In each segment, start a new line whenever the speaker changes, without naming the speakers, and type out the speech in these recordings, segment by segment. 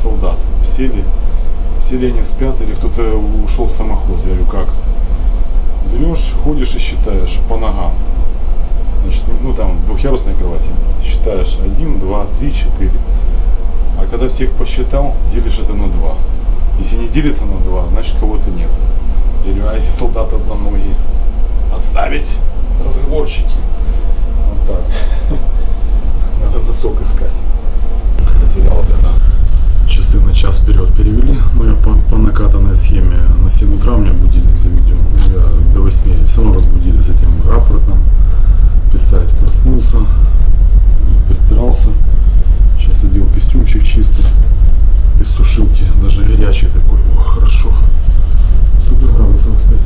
солдат. Сели они спят или кто-то ушел в самоход. Я говорю, как? Берешь, ходишь и считаешь по ногам. Значит, ну там двухъярусная кровать. Считаешь 1, 2, 3, 4. А когда всех посчитал, делишь это на 2. Если не делится на 2, значит кого-то нет. Я говорю, а если солдат одноногий? Отставить разговорчики. Вот так. Надо носок искать. Потерял вот это. Часы на час вперед перевели. Ну, я по накатанной схеме. На 7 утра меня будильник заведен. Я до 8 все равно разбудили с этим рапортом. Писать. Проснулся. Постирался. Сейчас одел костюмчик чистый. Без сушилки. Даже горячий такой. О, хорошо. Супер градусов, кстати.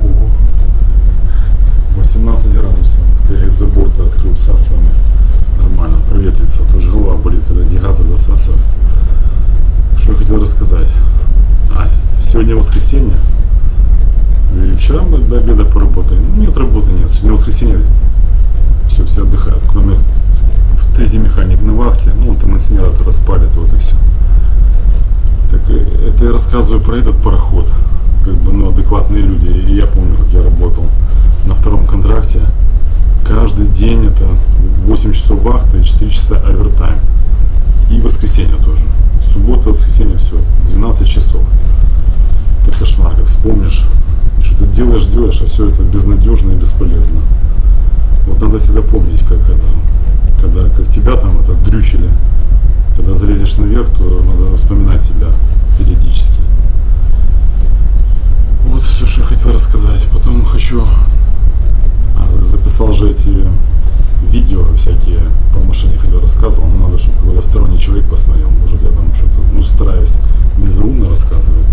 Ого. 18 градусов. Я из-за борта открыл всасывание. Нормально, проветрится. Тоже голова болит, когда не газы засасывают. Что я хотел рассказать. Сегодня воскресенье. И вчера мы до обеда поработали. Ну, нет работы, нет. Сегодня воскресенье. Все отдыхают. Кроме третий механик на вахте. Ну, там инсинератор распалит, вот и все. Так, это я рассказываю про этот пароход. Как бы, ну, адекватные люди. И я помню, как я работал на втором контракте. Каждый день это 8 часов вахта и 4 часа овертайм. И воскресенье тоже. Суббота, воскресенье, все. 12 часов. Это кошмар, как вспомнишь. Что ты делаешь, а все это безнадежно и бесполезно. Вот надо всегда помнить, когда тебя там это дрючили. Когда залезешь наверх, то надо вспоминать себя периодически. Вот все, что я хотел рассказать. Потом хочу... записал же эти видео всякие по машине, когда рассказывал. Но надо, чтобы какой-то сторонний человек посмотрел. Может, я там что-то, ну, стараюсь не заумно рассказывать.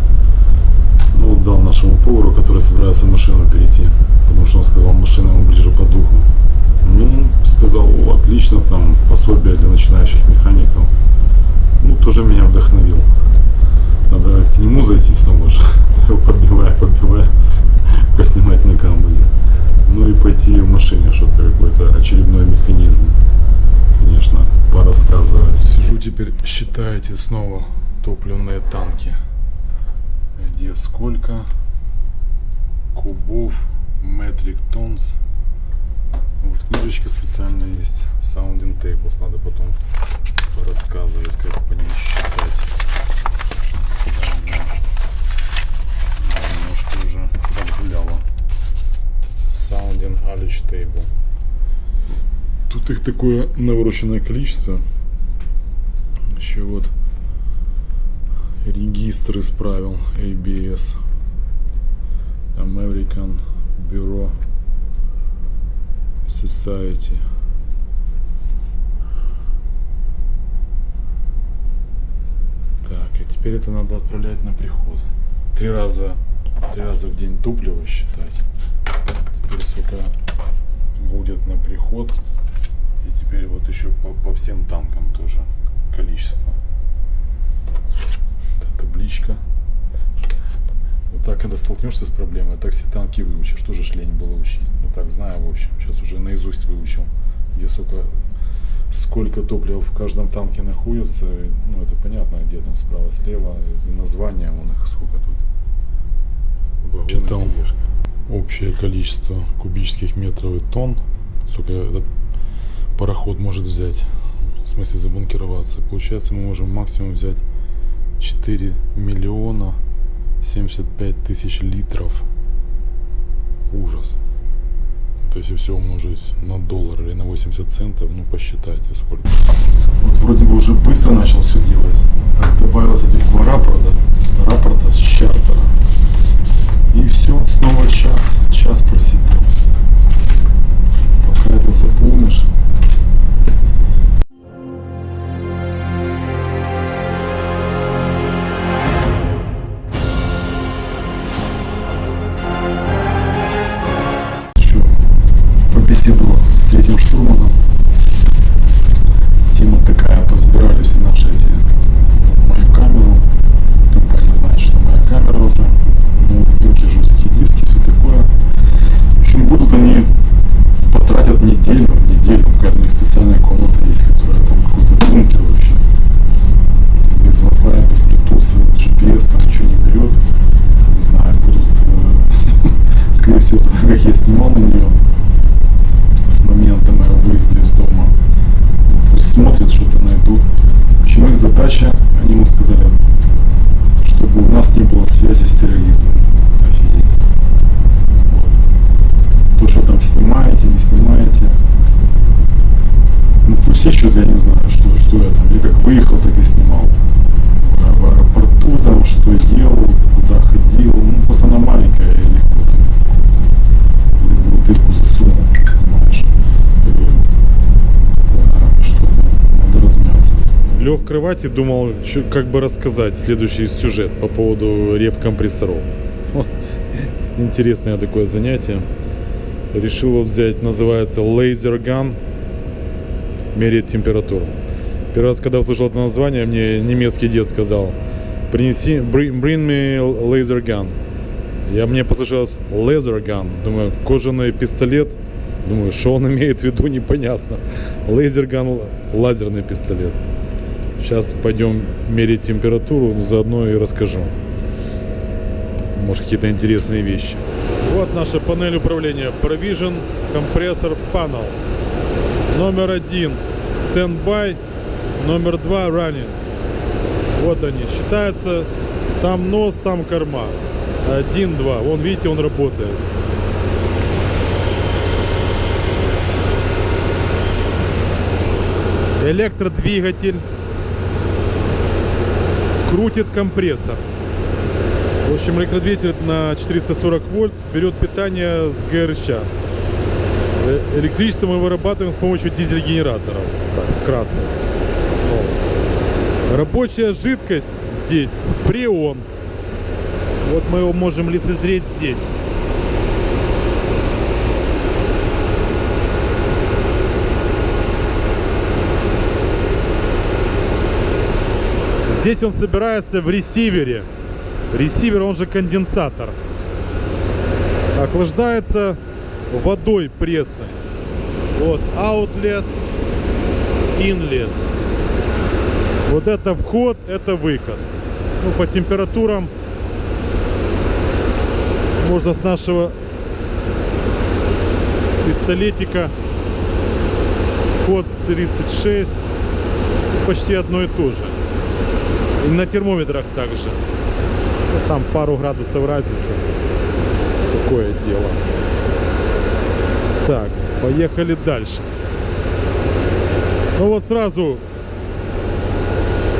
Ну, вот дал нашему повару, который собирается в машину перейти. Потому что он сказал, машина ему ближе по духу. Ну, сказал, отлично, там пособие для начинающих механиков. Ну, тоже меня вдохновил. Надо к нему зайти снова же. Его подбивая, поснимать на камбузе. Ну и пойти в машине, что-то какой-то очередной механизм. Конечно, порассказывать. Сижу теперь, считаете снова топливные танки. Где сколько кубов, metric tons. Вот книжечка специально есть. Sounding tables. Надо потом порассказывать, как по ней считать. Специально. Немножко уже подгуляло. Sounding Alice Table. Тут их такое навороченное количество. Еще вот регистр исправил. ABS, American Bureau Society. Так, и теперь это надо отправлять на приход. Три раза в день топливо считать. Теперь сколько будет на приход. И теперь вот еще по всем танкам тоже количество. Это табличка. Вот так, когда столкнешься с проблемой, так все танки выучишь. Тоже ж лень было учить. Ну так, знаю, в общем. Сейчас уже наизусть выучил. Где сколько топлива в каждом танке находится. Ну это понятно, где там справа, слева. Названия вон их сколько тут. Читал общее количество кубических метров и тонн, сколько этот пароход может взять, в смысле забункироваться. Получается, мы можем максимум взять 4 миллиона 75 тысяч литров. Ужас. То есть, если все умножить на доллар или на 80 центов, ну посчитайте сколько. Вот вроде бы уже быстро начал все делать. Добавилось этих два рапорта с чартера. И все, снова час просидел. Пока это заполнишь. Еще побеседовал с третьим штурманом. Тема такая, позабирали все наши мою камеру. Компания знает, что моя камера уже. Жесткие диски, все такое. как я снимал на нее с момента моего выезда из дома. Пусть смотрят, что-то найдут. В общем, их задача, они ему сказали, чтобы у нас не было связи с терроризмом. Офигеть. Вот. То, что там снимаете, не снимаете. Ну пусть ищут, я не знаю, что я там. Я как выехал, так и снимал. В аэропорту там, что ел, куда ходил. Ну просто она маленькая, я легко там в дырку засунул, снимаешь. Что там, надо размяться. Лег в кровати, думал, как бы рассказать следующий сюжет по поводу ревкомпрессоров. Интересное такое занятие. Решил вот взять, называется Laser Gun. Меряет температуру. Первый раз, когда услышал это название, мне немецкий дед сказал: bring me laser gun. Мне послышалось laser gun. Думаю, кожаный пистолет. Думаю, что он имеет в виду, непонятно. Laser gun, лазерный пистолет. Сейчас пойдем мерить температуру, заодно и расскажу. Может, какие-то интересные вещи. Вот наша панель управления. Provision Compressor Panel. Номер 1 Standby, номер 2 Running. Вот они. Считается, там нос, там корма. 1, 2. Вон, видите, он работает. Электродвигатель крутит компрессор. В общем, электродвигатель на 440 вольт берет питание с ГРЧ. Электричество мы вырабатываем с помощью дизель-генераторов. Так, вкратце. Снова. Рабочая жидкость здесь фреон. Вот мы его можем лицезреть здесь. Здесь он собирается в ресивере. Ресивер, он же конденсатор. Охлаждается водой пресной. Вот outlet, inlet. Вот это вход, это выход. Ну, по температурам можно с нашего пистолетика. Вход 36. Почти одно и то же. И на термометрах также. Ну, там пару градусов разница. Такое дело. Так, поехали дальше. Ну вот сразу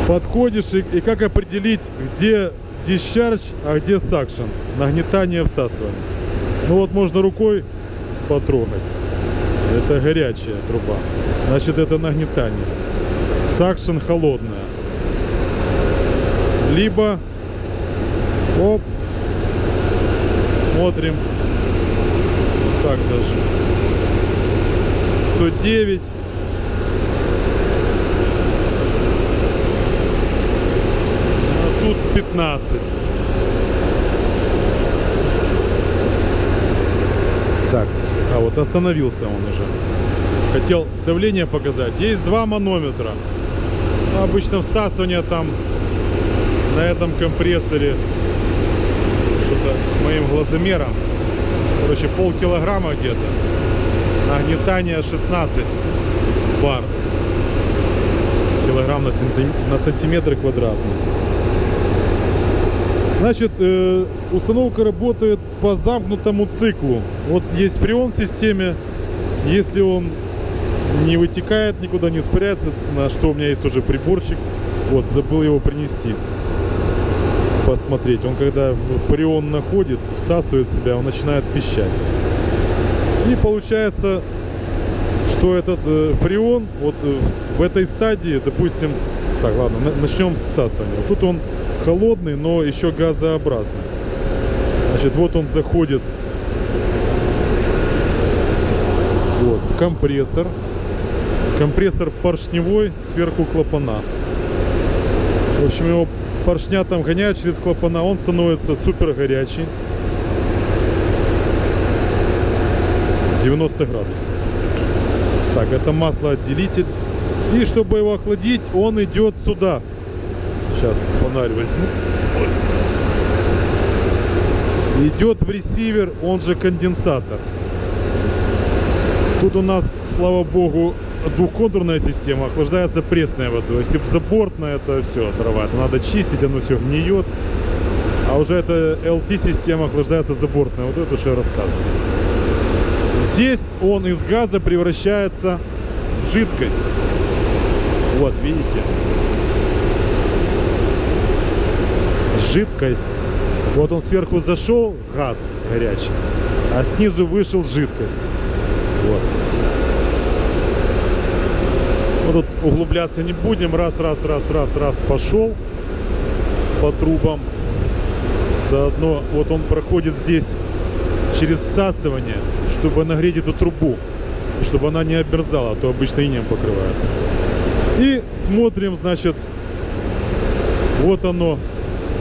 подходишь и как определить, где discharge, а где suction. Нагнетание, всасывание. Ну вот можно рукой потрогать. Это горячая труба. Значит, это нагнетание. Suction холодная. Либо оп, смотрим. Так даже 109. А тут 15. Так, а вот остановился он уже. Хотел давление показать. Есть два манометра. Ну, обычно всасывание там на этом компрессоре что-то с моим глазомером. Короче, полкилограмма где-то. Нагнетание 16 бар. Килограмм на сантиметр квадратный. Значит, установка работает по замкнутому циклу. Вот есть фреон в системе. Если он не вытекает, никуда не испаряется, на что у меня есть тоже приборчик. Вот, забыл его принести. Посмотреть. Он когда фреон находит, всасывает в себя, он начинает пищать. И получается, что этот фреон вот в этой стадии, допустим, так, ладно, начнем с всасывания. Тут он холодный, но еще газообразный. Значит, вот он заходит вот, в компрессор. Компрессор поршневой, сверху клапана. В общем, его поршня там гоняют через клапана, он становится супер горячий. 90 градусов. Так, это маслоотделитель. И чтобы его охладить, он идет сюда. Сейчас фонарь возьму.
идет в ресивер, он же конденсатор. Тут у нас, слава богу, двухконтурная система, охлаждается пресной водой. Если забортная, это все, дрова. Это надо чистить, оно все гниет. А уже эта LT-система охлаждается забортной. Вот это, что я рассказывал. Здесь он из газа превращается в жидкость. Вот, видите? Жидкость. Вот он сверху зашел, газ горячий, а снизу вышел жидкость. Вот. Мы тут углубляться не будем. Раз, пошел по трубам. Заодно вот он проходит здесь через всасывание, чтобы нагреть эту трубу, чтобы она не обмерзала, а то обычно инеем покрывается. И смотрим, значит, вот оно,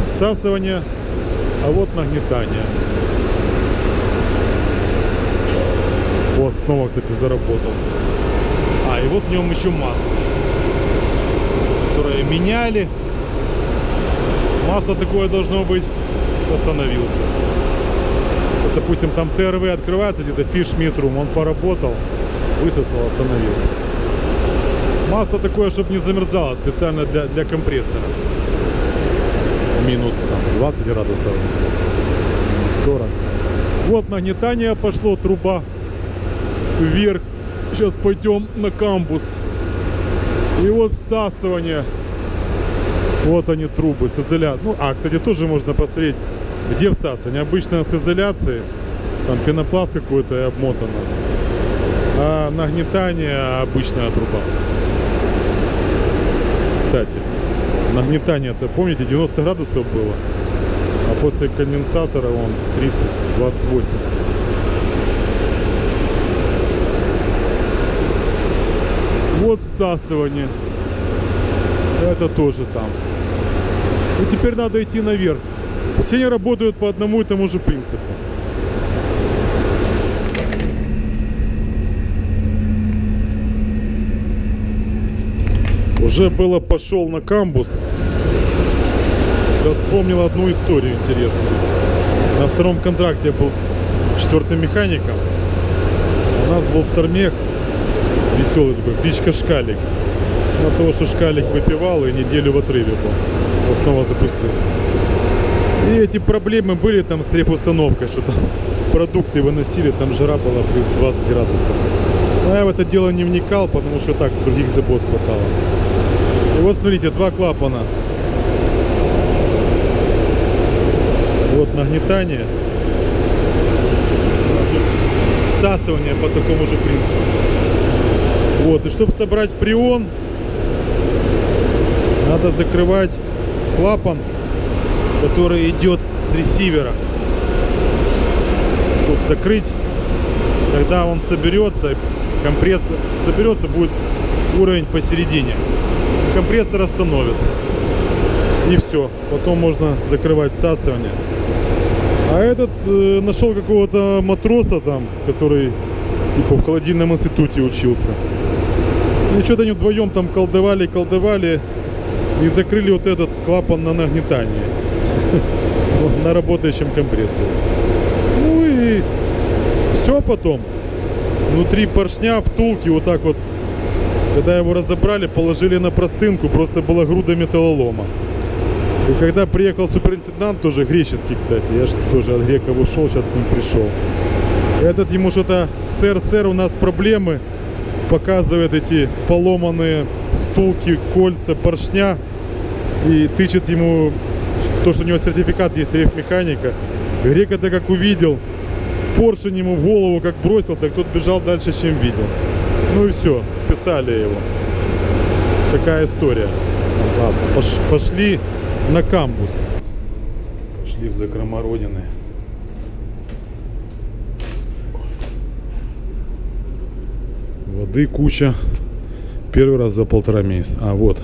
всасывание, а вот нагнетание. Вот, снова, кстати, заработал. И вот в нем еще масло есть, которое меняли. Масло такое должно быть. Остановился. Вот, допустим, там ТРВ открывается, где-то Fish Meat-Room, он поработал, высосал, остановился. Масло такое, чтобы не замерзало, специально для компрессора. Минус там, 20 градусов, минус 40. Вот нагнетание пошло, труба вверх. Сейчас пойдем на камбус. И вот всасывание. Вот они, трубы с изоляцией. Кстати, тоже можно посмотреть, где всасывание. Обычно с изоляцией. Там пенопласт какой-то и обмотано. А нагнетание обычная труба. Кстати, нагнетание-то, помните, 90 градусов было. А после конденсатора он 30-28. Вот всасывание. Это тоже там. И теперь надо идти наверх. Все они работают по одному и тому же принципу. Уже было пошел на камбус. Я вспомнил одну историю интересную. На втором контракте я был с 4-м механиком. У нас был Стармех. Веселый такой, кличка Шкалик. На того, что Шкалик выпивал и неделю в отрыве был. Он снова запустился. И эти проблемы были там с рефустановкой, что там продукты выносили, там жара была плюс 20 градусов. Но я в это дело не вникал, потому что так других забот хватало. И вот смотрите, два клапана. Вот нагнетание. Всасывание по такому же принципу. Вот, и чтобы собрать фреон, надо закрывать клапан, который идет с ресивера. Тут закрыть. Когда он соберется, компрессор соберется, будет уровень посередине. Компрессор остановится. И все. Потом можно закрывать всасывание. А этот нашел какого-то матроса там, который типа в холодильном институте учился. И что-то они вдвоем там колдовали и закрыли вот этот клапан на нагнетание на работающем компрессоре. Ну и все потом. Внутри поршня, втулки вот так вот, когда его разобрали, положили на простынку, просто была груда металлолома. И когда приехал суперинтендант, тоже греческий, кстати, я же тоже от греков ушел, сейчас к ним пришел. Этот ему что-то, сэр, у нас проблемы. Показывает эти поломанные втулки, кольца, поршня и тычет ему то, что у него сертификат есть рейфмеханика. Грек это как увидел, поршень ему в голову как бросил, так тот бежал дальше, чем видел. Ну и все, списали его. Такая история. Ладно, пошли на камбус. Пошли в закрома Родины. Воды куча. Первый раз за 1,5 месяца. А вот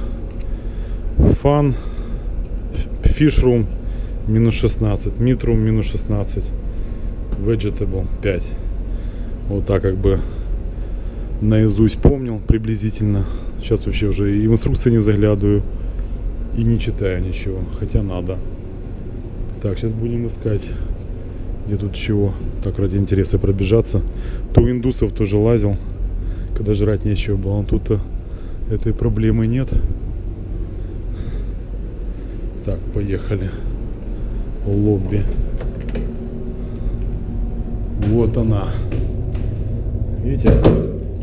Fun Fish Room минус 16, Meat Room минус 16, Vegetable 5. Вот так как бы наизусть помнил приблизительно. Сейчас вообще уже и в инструкции не заглядываю, и не читаю ничего, хотя надо. Так, сейчас будем искать Где тут чего? Так, ради интереса пробежаться. То у индусов тоже лазил, когда жрать нечего было. Тут-то этой проблемы нет. Так, поехали. Лобби. Вот она. Видите?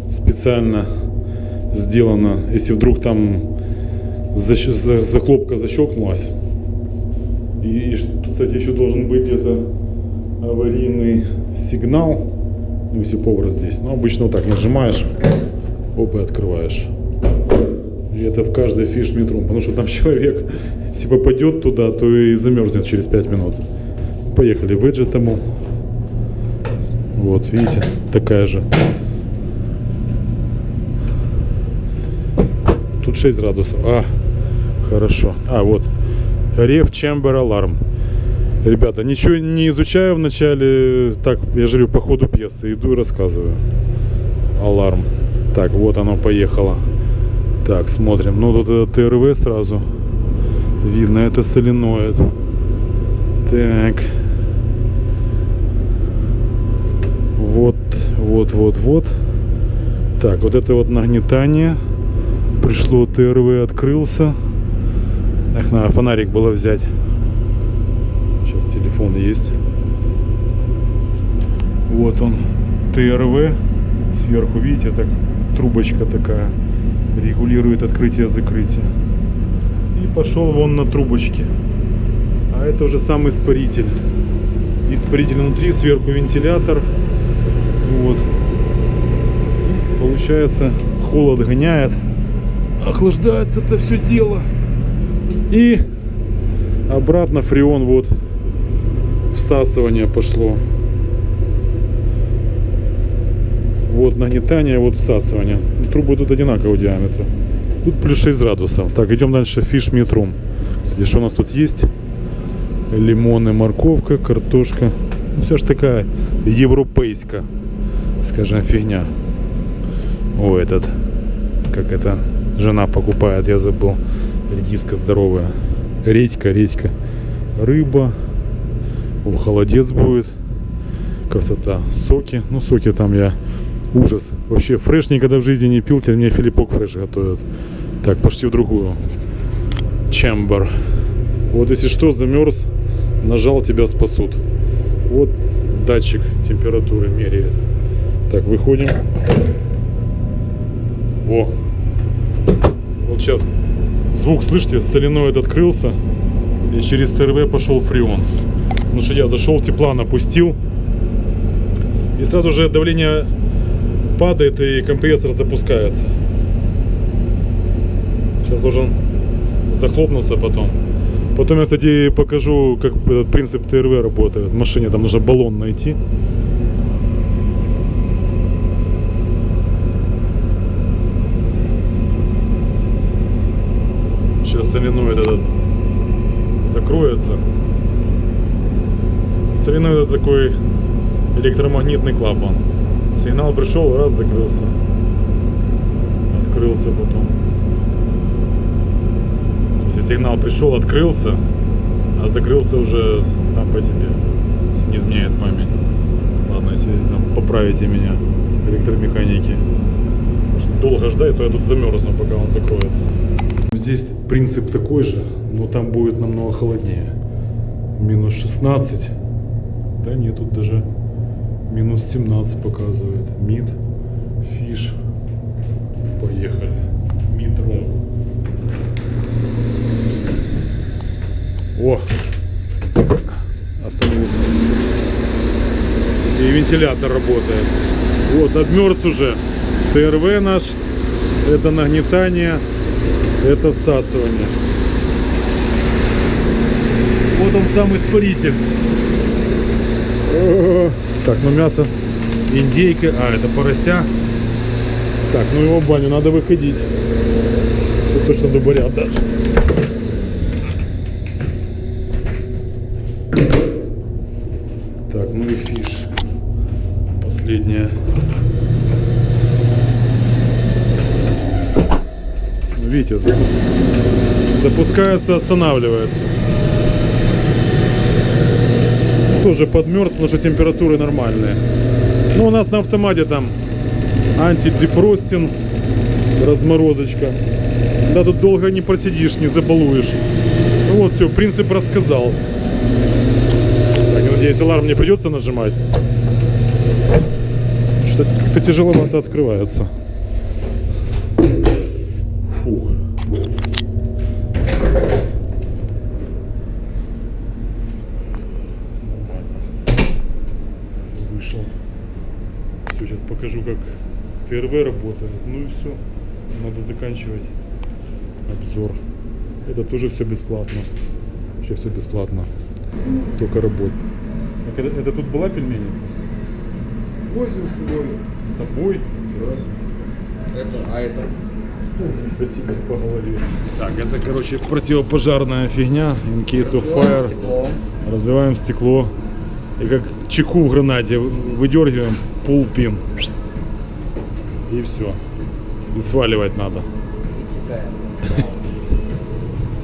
Специально сделано. Если вдруг там заклопка защелкнулась. И тут, кстати, еще должен быть где-то аварийный сигнал. Ну, если повар здесь. Но обычно вот так нажимаешь, оп, и открываешь. И это в каждой фиш-метрум. Потому что там человек, если попадет туда, то и замерзнет через 5 минут. Поехали в Vegetable. Вот, видите, такая же. Тут 6 градусов. Хорошо. Вот. Ref Chamber Alarm. Ребята, ничего не изучаю вначале. Так, я же говорю, по ходу пьесы. Иду и рассказываю. Аларм. Так, вот оно поехало. Так, смотрим. Ну, тут это ТРВ сразу. Видно, это соленоид. Так. Вот. Так, вот это вот нагнетание. Пришло ТРВ, открылся. Эх, надо фонарик было взять. Сейчас телефон есть. Вот он, ТРВ. Сверху, видите, так трубочка такая. Регулирует открытие-закрытие. И пошел вон на трубочке. А это уже сам испаритель. Испаритель внутри, сверху вентилятор. Вот. Получается, холод гоняет. Охлаждается это все дело. И обратно фреон, вот, всасывание пошло. Вот нагнетание, вот всасывание. Трубы тут одинакового диаметра. Тут плюс 6 градусов. Так, идем дальше. Fish Meat Room. Кстати, что у нас тут есть? Лимоны, морковка, картошка. Ну, вся ж такая европейская, скажем, фигня. О, этот, как это, жена покупает, я забыл. Редиска здоровая. Редька. Рыба. О, холодец будет. Красота. Соки. Ну, соки там я... Ужас. Вообще фреш никогда в жизни не пил. Теперь мне Филиппок фреш готовят. Так, пошли в другую. Чембер. Вот если что, замерз, нажал, тебя спасут. Вот датчик температуры меряет. Так, выходим. О! Вот сейчас звук, слышите, соленоид открылся. И через ТРВ пошел фреон. Потому что я зашел, тепла напустил. И сразу же давление падает и компрессор запускается. Сейчас должен захлопнуться потом. Потом я, кстати, покажу, как этот принцип ТРВ работает. В машине там нужно баллон найти. Сейчас соленоид этот закроется. Соленоид это такой электромагнитный клапан. Сигнал пришел, раз, закрылся. Открылся потом. Если сигнал пришел, открылся, а закрылся уже сам по себе. Если не изменяет память. Ладно, если там поправите меня, электромеханики. Может, долго ждать, то я тут замерзну, пока он закроется. Здесь принцип такой же, но там будет намного холоднее. Минус 16. Да нет, тут даже минус 17 показывает. Мид, фиш. Поехали. Мид рум. О! Остановился. И вентилятор работает. Вот, обмерз уже. ТРВ наш. Это нагнетание. Это всасывание. Вот он сам испаритель. Так, ну мясо, индейка, это порося. Так, ну его в баню, надо выходить. Тут точно дубарят дальше. Так, ну и фиш. Последняя. Ну, видите, запускается, останавливается. тоже подмерз, потому что температуры нормальные. Ну, у нас на автомате там антидефростинг, разморозочка. Да, тут долго не просидишь, не забалуешь. Ну вот, все, принцип рассказал. Так, я надеюсь, аларм не придется нажимать. Что-то как-то тяжеловато открывается. Фух. Вышел. Все, сейчас покажу, как ТРВ работает. Ну и все. Надо заканчивать обзор. Это тоже все бесплатно. Вообще все бесплатно. Только работает. Это тут была пельменница?
Возим сегодня.
С собой?
Это.
Для тебя по голове. Так, это, короче, противопожарная фигня. In case of fire. Разбиваем стекло. И как чеку в гранате выдергиваем пул-пин. И все. И сваливать надо.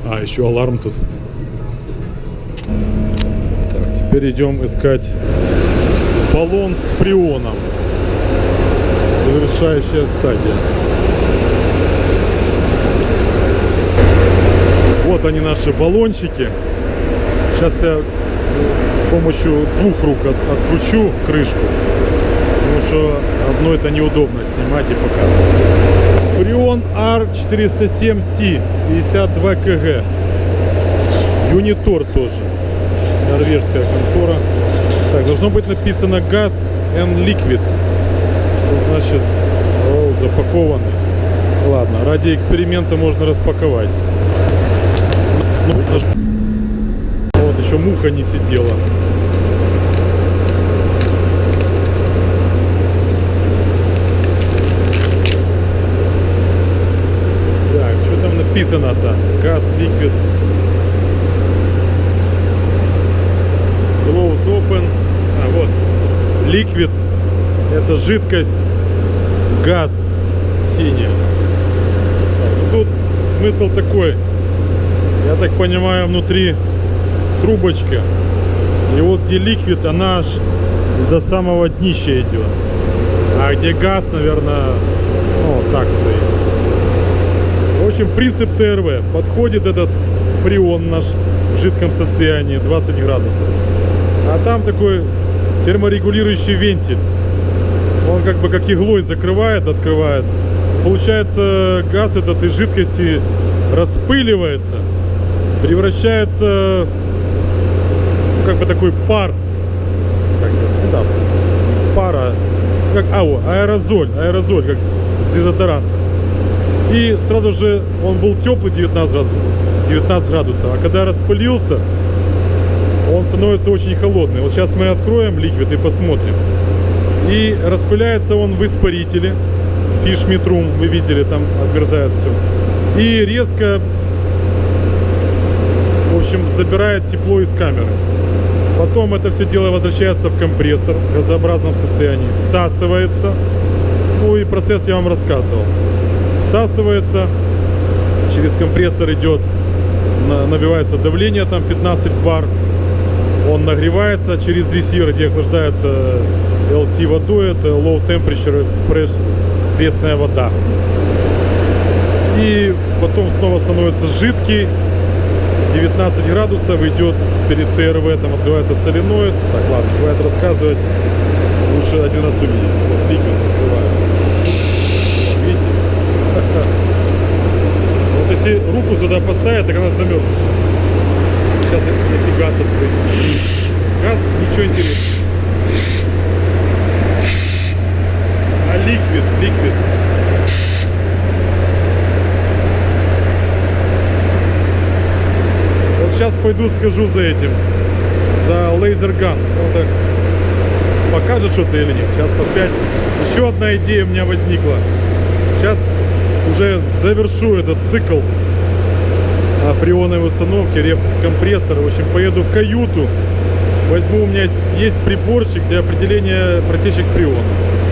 А, еще аларм тут. Так, теперь идем искать баллон с фреоном. Завершающая стадия. Вот они, наши баллончики. Сейчас я с помощью двух рук откручу крышку, потому что одно это неудобно снимать и показывать. Фреон R407C 52 кг. Юнитор тоже. Норвежская контора. Так, должно быть написано Gas and Liquid. Что значит запакованный. Ладно, ради эксперимента можно распаковать. Ну, вот еще муха не сидела. Так, что там написано-то? Газ, ликвид. Close open. А, вот. Ликвид. Это жидкость. Газ. Синяя. Тут смысл такой. Я так понимаю, внутри трубочка. И вот где ликвид, она аж до самого днища идет. А где газ, наверное, ну, так стоит. В общем, принцип ТРВ. Подходит этот фреон наш в жидком состоянии 20 градусов. А там такой терморегулирующий вентиль. Он как бы как иглой закрывает, открывает. Получается, газ этот из жидкости распыливается, превращается в как бы такой пар. Как, ну, да, пара. Как аэрозоль, как с дезодоранта. И сразу же он был теплый 19 градусов, а когда распылился, он становится очень холодный. Вот сейчас мы откроем ликвид и посмотрим. И распыляется он в испарителе. Фишметрум, вы видели, там обмерзает все. И резко, в общем, забирает тепло из камеры. Потом это все дело возвращается в компрессор в газообразном состоянии, всасывается. Ну и процесс я вам рассказывал. Всасывается, через компрессор идет, набивается давление, там 15 бар. Он нагревается через десир, где охлаждается LT водой, это low temperature fresh, пресная вода. И потом снова становится жидкий, 19 градусов, идет перед ТРВ, там открывается соленоид. Так, ладно, хватит рассказывать, лучше один раз увидеть. Вот ликвид открываю. Видите? Вот если руку сюда поставить, так она замерзнет сейчас. Сейчас, если газ открыть. Газ, ничего интересного. А ликвид. Вот сейчас пойду схожу за этим, за лазерган. Он так покажет что-то или нет. Сейчас посмотреть. Еще одна идея у меня возникла. Сейчас уже завершу этот цикл фреоновой установки, рев-компрессора. В общем, поеду в каюту, возьму, у меня есть приборчик для определения протечек фреона.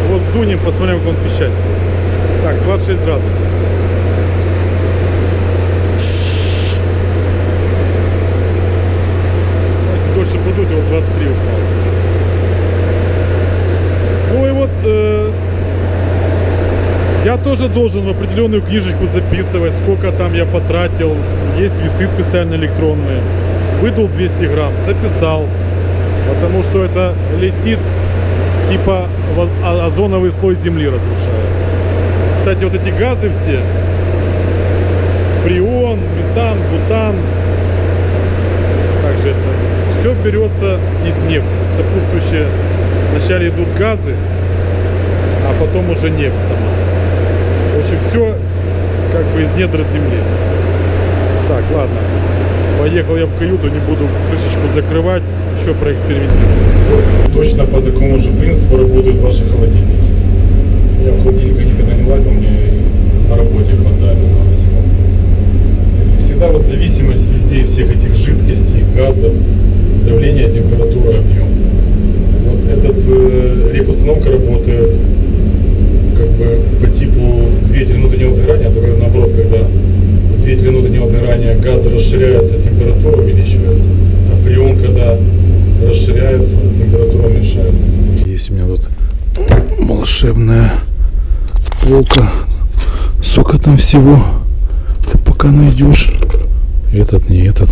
Вот дунем, посмотрим, как он пищать. Так, 26 градусов. Если дольше подуть, вот 23 упал. Ну и вот я тоже должен в определенную книжечку записывать, сколько там я потратил. Есть весы специально электронные. Выдул 200 грамм, записал. Потому что это летит типа озоновый слой земли разрушает. Кстати, вот эти газы все, фреон, метан, бутан, также это все берется из нефти. Сопутствующие вначале идут газы, а потом уже нефть сама. В общем, все как бы из недр земли. Так, ладно. Поехал я в каюту, не буду крышечку закрывать, еще проэкспериментирую. Точно по такому же принципу работают ваши холодильники. Я в холодильник никогда не лазил, мне на работе хватает этого всего. И всегда вот зависимость везде всех этих жидкостей, газов, давление, температура, объем. Вот этот рефустановка работает как бы по типу двигатель внутреннего сгорания, а только наоборот, когда двигатель внутреннего сгорания газ расширяется, температура увеличивается, а фреон, когда расширяется, температура уменьшается. Есть у меня тут волшебная полка. Сколько там всего ты пока найдешь. Этот, не этот.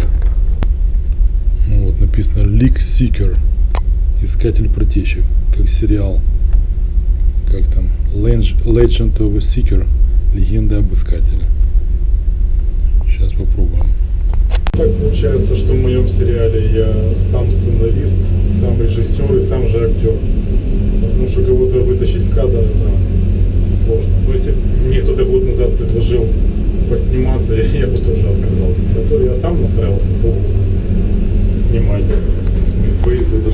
Ну, вот написано Leak Seeker. Искатель протечек. Как сериал. Как там? Legend of a Seeker. Легенда об искателе. Сейчас попробуем. Так получается, что в моем сериале я сам сценарист, сам режиссер и сам же актер. Потому что кого-то вытащить в кадр это сложно. Но если мне кто-то год назад предложил посниматься, я бы тоже отказался. Я сам настраивался полгода снимать смитфейс этот.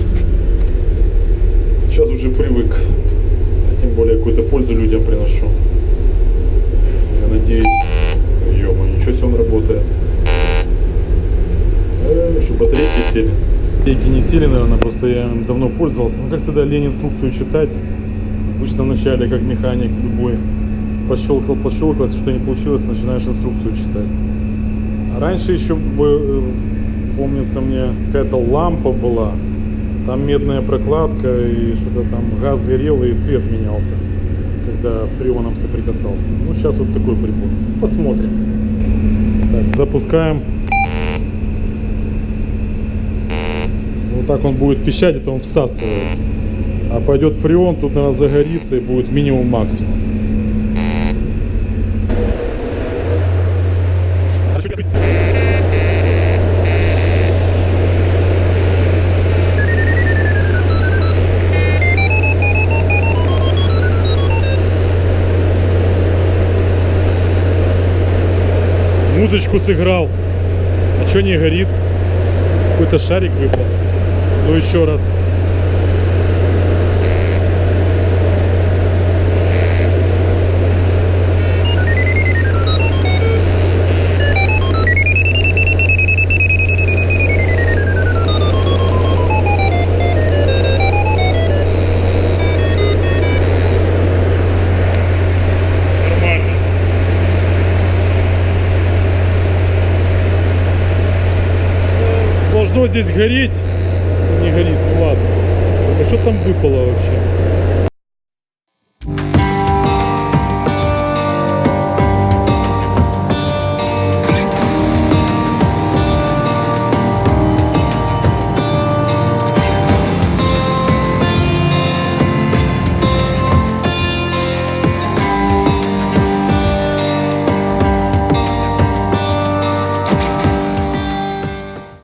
Сейчас уже привык. А тем более какую-то пользу людям приношу. Я надеюсь. Ё-моё, ничего себе он работает. Что батарейки сели. Батарейки не сели, наверное, просто я им давно пользовался. Ну, как всегда, лень инструкцию читать. Обычно вначале, как механик любой, пощелкал, если что не получилось, начинаешь инструкцию читать. А раньше еще, помнится мне, какая-то лампа была. Там медная прокладка, и что-то там газ горел, и цвет менялся, когда с фреоном соприкасался. Ну, сейчас вот такой прибор. Посмотрим. Так, запускаем. Вот так он будет пищать, это он всасывает. А пойдет фреон, тут, наверное, загорится и будет минимум-максимум. Музычку сыграл. А что не горит? Какой-то шарик выпал. Ну еще раз. Нормально. Должно здесь гореть. Не горит, ну ладно. А что там выпало вообще?